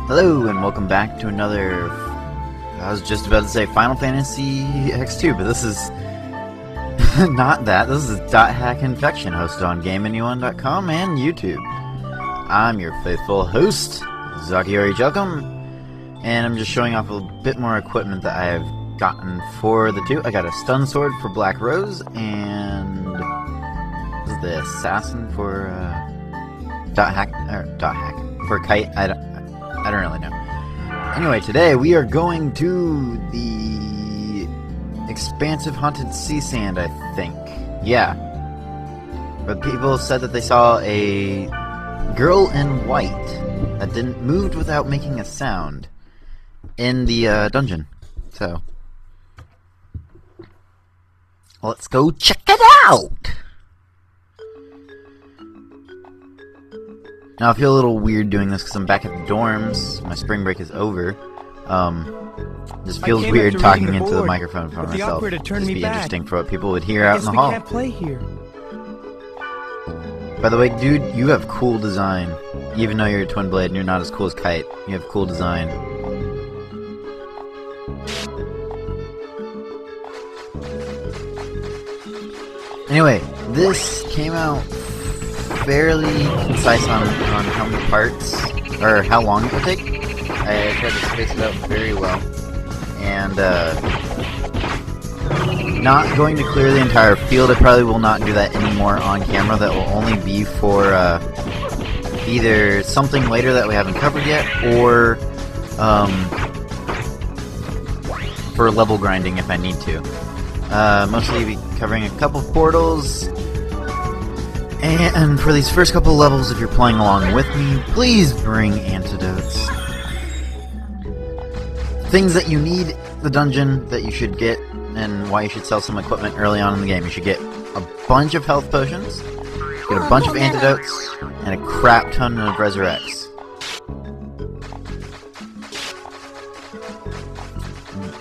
Hello and welcome back to another, I was just about to say Final Fantasy X2, but this is not that. This is .hack Infection, hosted on GameAnyone.com and YouTube. I'm your faithful host, Zakiori Jelkum, and I'm just showing off a bit more equipment that I have gotten for the two. I got a stun sword for Black Rose, and this is the assassin for .hack for Kite. I don't really know. Anyway, today we are going to the expansive haunted sea sand, I think. Yeah. But people said that they saw a girl in white that didn't move without making a sound in the dungeon. So, let's go check it out! Now, I feel a little weird doing this because I'm back at the dorms. My spring break is over. Just feels weird talking into the microphone for myself. It'd be interesting for what people would hear out in the hall. Can't play here. By the way, dude, you have cool design. Even though you're a twin blade and you're not as cool as Kite, you have cool design. Anyway, this came out fairly concise on how many parts, or how long it would take. I tried to space it out very well. And, not going to clear the entire field. I probably will not do that anymore on camera. That will only be for, either something later that we haven't covered yet, or, for level grinding if I need to. Mostly be covering a couple portals. And for these first couple levels, if you're playing along with me, please bring antidotes. Things that you need the dungeon that you should get, and why you should sell some equipment early on in the game. You should get a bunch of health potions, get a bunch of antidotes, and a crap ton of resurrects.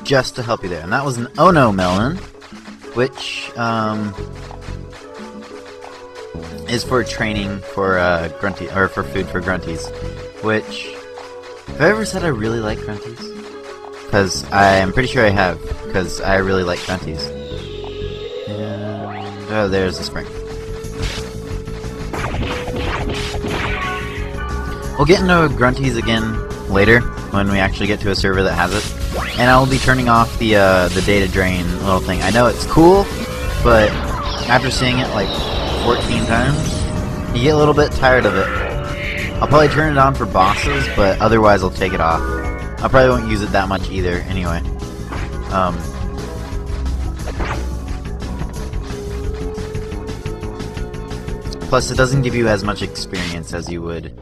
Just to help you there. And that was an Ono melon, which, is for training for grunty, or for food for grunties. Which, have I ever said I really like grunties? Because I'm pretty sure I have, because I really like grunties. And oh, there's the spring. We'll get into grunties again later when we actually get to a server that has it, and I'll be turning off the data drain little thing. I know it's cool, but after seeing it like 14 times, you get a little bit tired of it. I'll probably turn it on for bosses, but otherwise I'll take it off. I probably won't use it that much either, anyway. Plus, it doesn't give you as much experience as you would.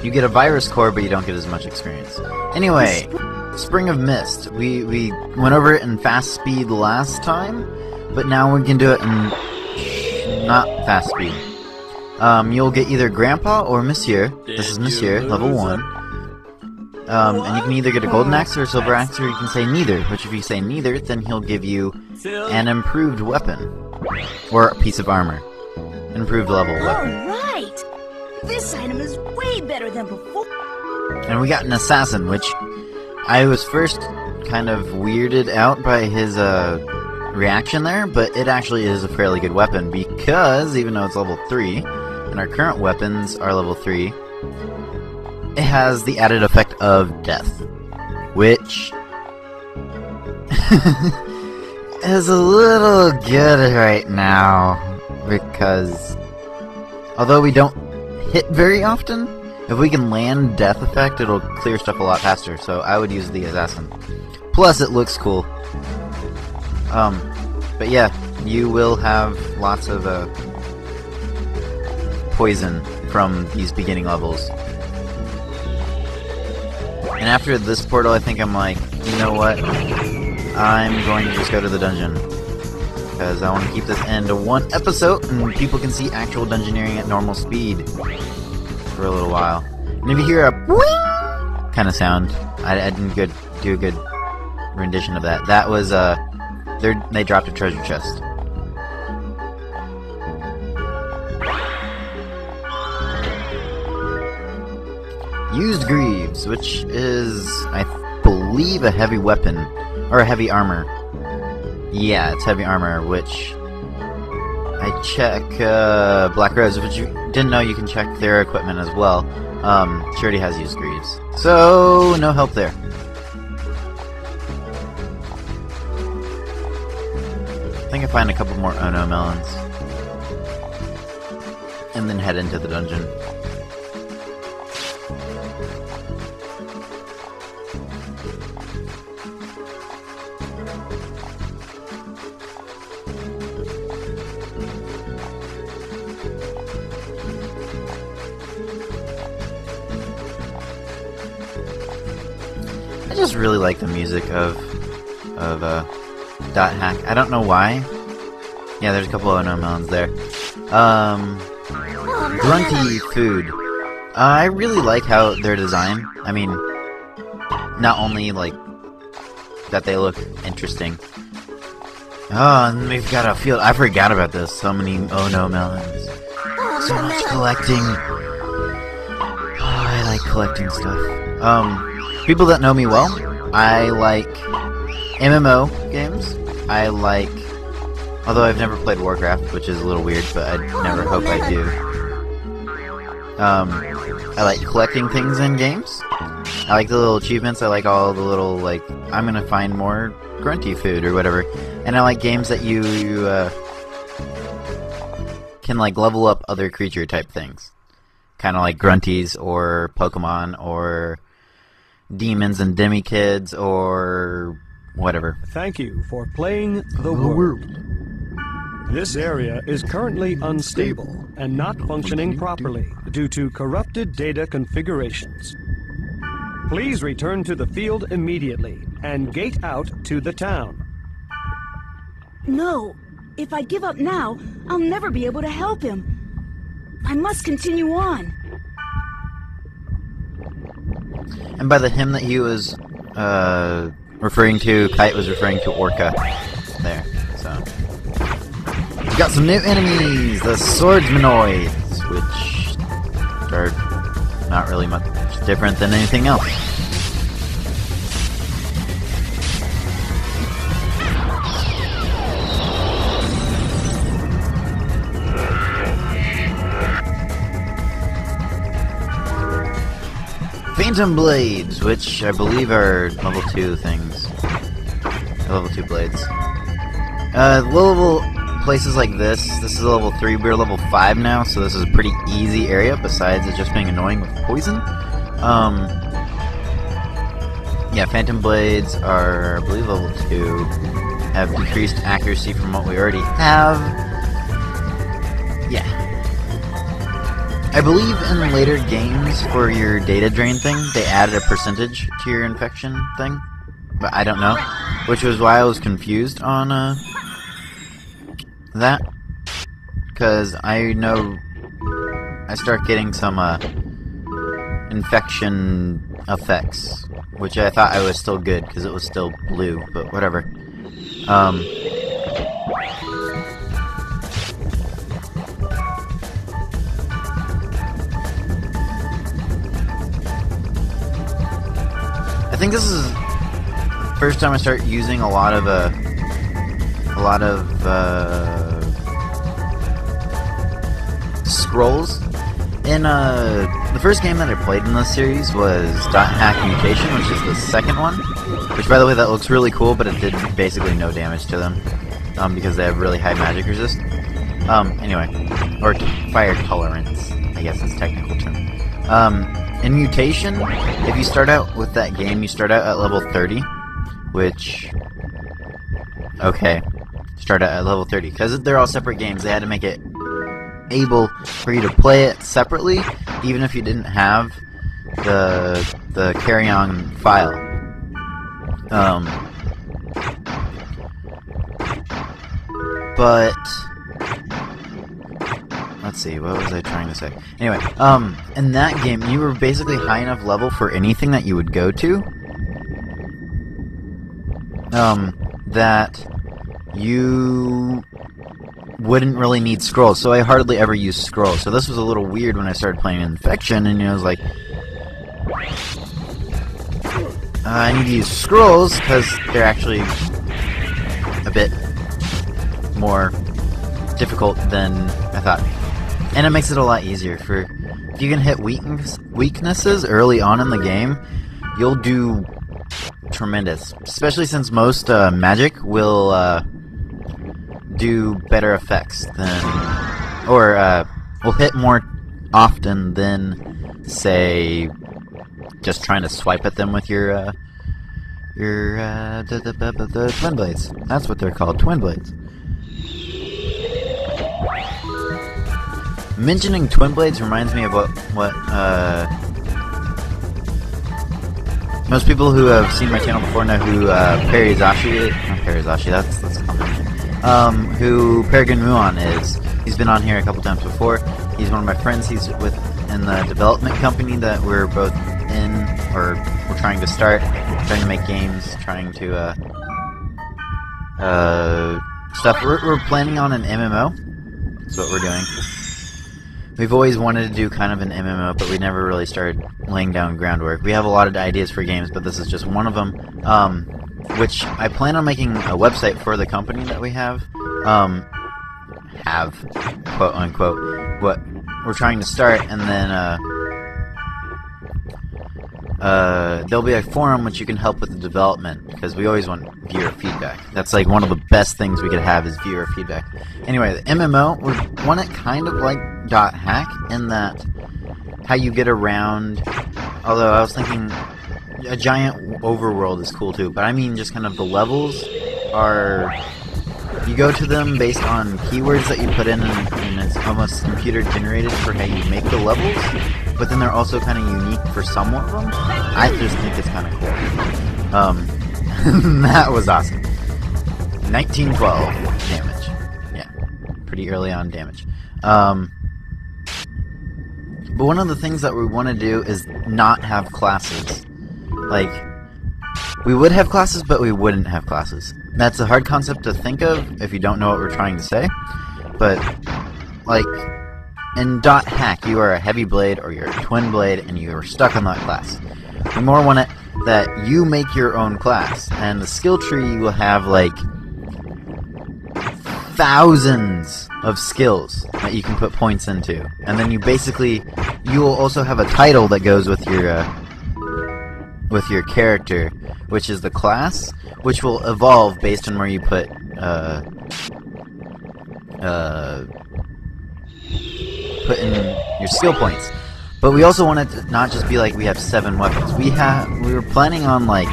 You get a virus core, but you don't get as much experience. Anyway, Spring of Mist. We went over it in fast speed last time, but now we can do it in not fast speed. You'll get either Grandpa or Monsieur. This is Monsieur, level 1. And you can either get a golden axe or a silver axe, or you can say neither. Which if you say neither, then he'll give you an improved weapon. Or a piece of armor. An improved level weapon. Alright! This item is way better than before. And we got an assassin, which I was first kind of weirded out by his, reaction there, but it actually is a fairly good weapon, because even though it's level 3, and our current weapons are level 3, it has the added effect of death, which is a little good right now, because although we don't hit very often, if we can land death effect, it'll clear stuff a lot faster, so I would use the assassin. Plus, it looks cool. But yeah, you will have lots of, poison from these beginning levels. And after this portal, I think I'm like, you know what? I'm going to just go to the dungeon. Because I want to keep this end to one episode, and people can see actual dungeoneering at normal speed for a little while. And if you hear a wing kind of sound, I didn't do a good rendition of that. That was, they dropped a treasure chest. Used Greaves, which is, I believe, a heavy weapon. Or a heavy armor. Yeah, it's heavy armor, which... I check Black Rose, which you didn't know you can check their equipment as well. She already has Used Greaves. So, no help there. I think I find a couple more Ono melons. And then head into the dungeon. I just really like the music of Dot Hack. I don't know why. Yeah, there's a couple of Ono melons there. Grunty food. I really like how they're designed. I mean, not only like that they look interesting. Oh, and we've got a field. I forgot about this. So many Ono melons. So much collecting. Oh, I like collecting stuff. People that know me well, I like MMO games. I like, although I've never played Warcraft, which is a little weird, but I never hope I do. I like collecting things in games. I like the little achievements. I like all the little, like, I'm gonna find more grunty food or whatever. And I like games that you can, like, level up other creature type things. Kind of like grunties or Pokemon or demons and demi-kids or whatever. Thank you for playing the world. This area is currently unstable and not functioning properly due to corrupted data configurations. Please return to the field immediately and gate out to the town. No. If I give up now, I'll never be able to help him. I must continue on. And by the him that he was referring to, Kite was referring to Orca. There, so. We've got some new enemies, the Swordsmanoids, which are not really much different than anything else. Phantom Blades, which I believe are level 2 things. Level 2 blades. Level places like this is level 3, we're level 5 now, so this is a pretty easy area, besides it just being annoying with poison. Yeah, Phantom Blades are, I believe, level 2. Have decreased accuracy from what we already have. Yeah. I believe in later games, for your data drain thing, they added a percentage to your infection thing. But I don't know. Which was why I was confused on, that. Because I know I start getting some, infection effects. Which I thought I was still good, because it was still blue, but whatever. I think this is the first time I start using a lot of scrolls. In the first game that I played in this series was Dot Hack Mutation, which is the second one. Which, by the way, that looks really cool, but it did basically no damage to them, because they have really high magic resist. Anyway, or fire tolerance, I guess is the technical term. In Mutation, if you start out with that game, you start out at level 30, which, okay, start out at level 30, because they're all separate games. They had to make it able for you to play it separately, even if you didn't have the carry-on file. But let's see, what was I trying to say? Anyway, in that game, you were basically high enough level for anything that you would go to, that you wouldn't really need scrolls, so I hardly ever used scrolls. So this was a little weird when I started playing Infection, and I was like, I need to use scrolls because they're actually a bit more difficult than I thought. And it makes it a lot easier. If you can hit weaknesses early on in the game, you'll do tremendous. Especially since most magic will do better effects than, or will hit more often than, say, just trying to swipe at them with the twin blades. That's what they're called, twin blades. Mentioning twin blades reminds me of what most people who have seen my channel before know who who Peregrine Muon is. He's been on here a couple times before. He's one of my friends. He's in the development company that we're both in, or we're trying to start, trying to make games, trying to stuff. We're planning on an MMO. That's what we're doing. We've always wanted to do kind of an MMO, but we never really started laying down groundwork. We have a lot of ideas for games, but this is just one of them, which I plan on making a website for the company that we have, quote unquote, what we're trying to start, and then there'll be a forum which you can help with the development, because we always want viewer feedback. That's like one of the best things we could have is viewer feedback. Anyway, the MMO, we want it kind of like .hack in that how you get around, although I was thinking a giant overworld is cool too, but I mean just kind of the levels are, you go to them based on keywords that you put in, and it's almost computer generated for how you make the levels, but then they're also kind of unique for some of them. I just think it's kind of cool. That was awesome. 1912 damage. Yeah, pretty early on damage. But one of the things that we want to do is not have classes. Like, we would have classes, but we wouldn't have classes. That's a hard concept to think of if you don't know what we're trying to say. But, like, in .hack, you are a heavy blade or you're a twin blade, and you are stuck on that class. We more want it that you make your own class, and the skill tree will have, like, thousands of skills that you can put points into. And then you will also have a title that goes with your character, which is the class, which will evolve based on where you put in your skill points. But we also want it to not just be like we have 7 weapons. We were planning on, like,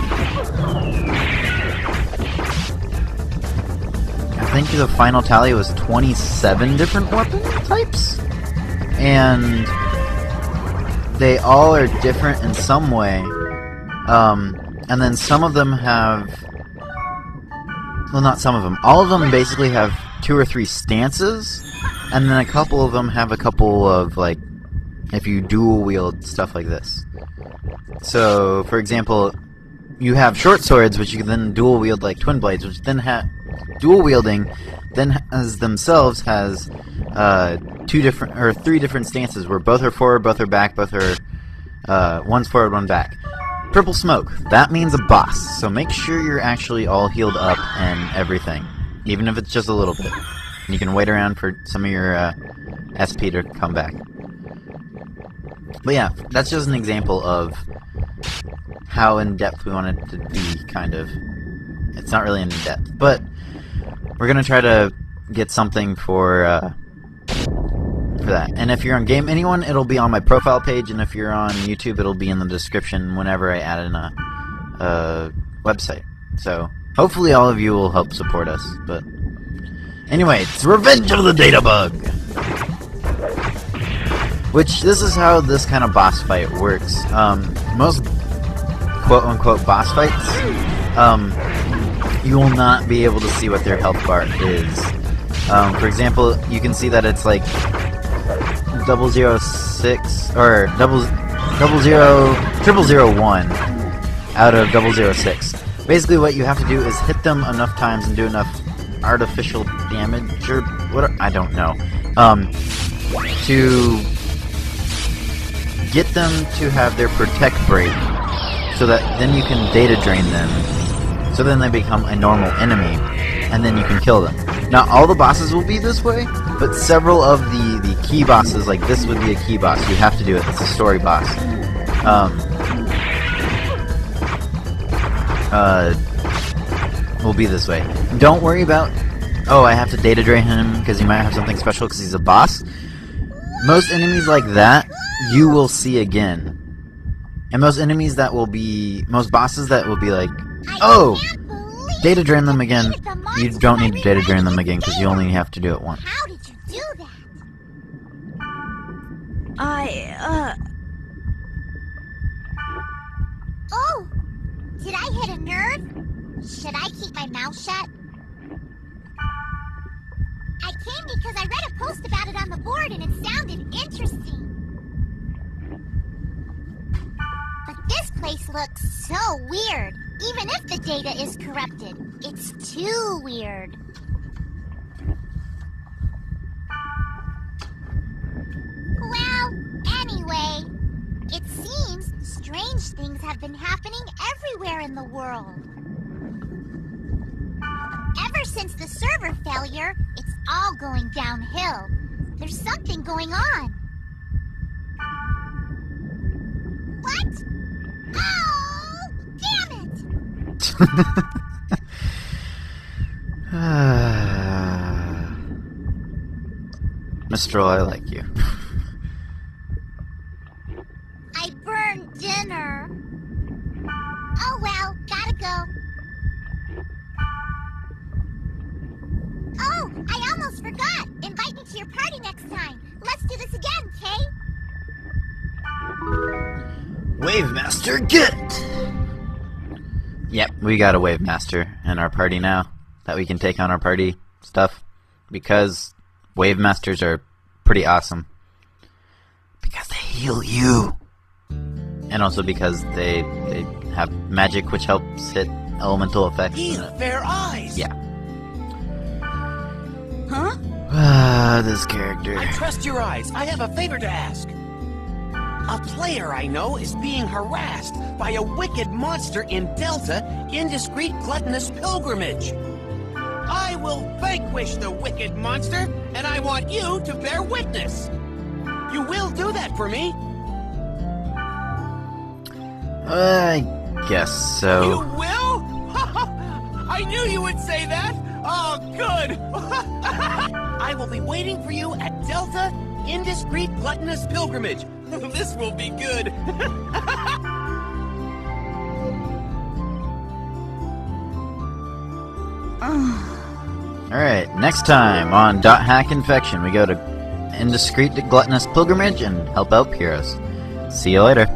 I think the final tally was 27 different weapon types, and they all are different in some way. And then some of them have, well, not some of them, all of them basically have 2 or 3 stances, and then a couple of them have a couple of, like, if you dual wield stuff like this. So, for example, you have short swords, which you can then dual wield like twin blades, which then dual wielding then has 3 different stances where both are forward, both are back, both are one's forward, one back. Purple smoke, that means a boss, so make sure you're actually all healed up and everything, even if it's just a little bit. You can wait around for some of your SP to come back. But yeah, that's just an example of how in-depth we want it to be, kind of. It's not really in-depth, but we're going to try to get something for that. And if you're on Game Anyone, it'll be on my profile page, and if you're on YouTube, it'll be in the description whenever I add in a website. So, hopefully all of you will help support us, but anyway, it's Revenge of the Data Bug! Which, this is how this kind of boss fight works. Most quote-unquote boss fights, you will not be able to see what their health bar is. For example, you can see that it's like 006, or 00001 out of 006. Basically what you have to do is hit them enough times and do enough artificial damage, or what, I don't know, to get them to have their protect break so that then you can data drain them, so then they become a normal enemy, and then you can kill them. Not all the bosses will be this way, but several of the key bosses, like this would be a key boss. You have to do it. It's a story boss. Will be this way. Don't worry about, oh, I have to data drain him because he might have something special because he's a boss. Most enemies like that, you will see again. And most enemies that will be, most bosses that will be like, oh, data drain them again. You don't need to data drain them again because you only have to do it once. How did you do that? Oh, did I hit a nerve? Should I keep my mouth shut? I came because I read a post about it on the board and it sounded interesting. But this place looks so weird. Even if the data is corrupted, it's too weird. Well, anyway, it seems strange things have been happening everywhere in the world. Ever since the server failure, it's all going downhill. There's something going on. What? Oh, damn it! Mistral, I like you. I burned dinner. Oh well, gotta go. Oh, I almost forgot. Invite me to your party next time. Let's do this again, Kay. Wave Master, get! Yep, we got a Wave Master in our party now that we can take on our party stuff because Wave Masters are pretty awesome. Because they heal you. And also because they have magic which helps hit elemental effects. He's fair eyes. Yeah. Huh? This character. I trust your eyes. I have a favor to ask. A player I know is being harassed by a wicked monster in Delta Indiscreet Gluttonous Pilgrimage. I will vanquish the wicked monster, and I want you to bear witness. You will do that for me? I guess so. You will? I knew you would say that. Oh, good. I will be waiting for you at Delta Indiscreet Gluttonous Pilgrimage. This will be good. Alright, next time on .hack Infection, we go to Indiscreet Gluttonous Pilgrimage and help out heroes. See you later.